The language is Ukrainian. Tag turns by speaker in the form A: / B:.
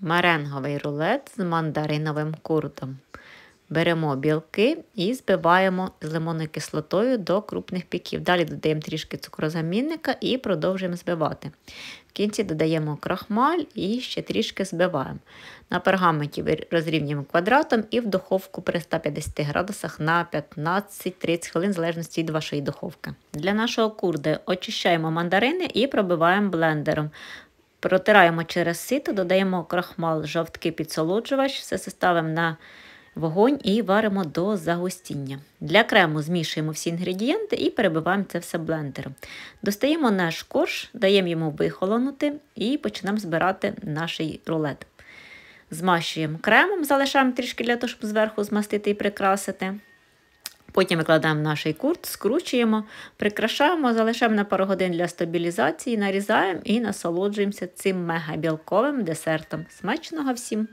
A: меренговий рулет з мандариновим куртом. Беремо білки і збиваємо з лимонною кислотою до крупних піків. Далі додаємо трішки цукрозамінника і продовжуємо збивати. В кінці додаємо крахмаль і ще трішки збиваємо. На пергаменті розрівнюємо квадратом і в духовку при 150 градусах на 15-30 хвилин, в залежності від вашої духовки. Для нашого курди очищаємо мандарини і пробиваємо блендером. Протираємо через сито, додаємо крахмал, жовтки, підсолоджувач, все ставимо на вогонь і варимо до загустіння. Для крему змішуємо всі інгредієнти і перебиваємо це все блендером. Достаємо наш корж, даємо йому вихолонути і починаємо збирати наш рулет. Змащуємо кремом, залишаємо трішки для того, щоб зверху змастити і прикрасити. Потім викладаємо наш курт, скручуємо, прикрашаємо, залишаємо на пару годин для стабілізації, нарізаємо і насолоджуємося цим мегабілковим десертом. Смачного всім!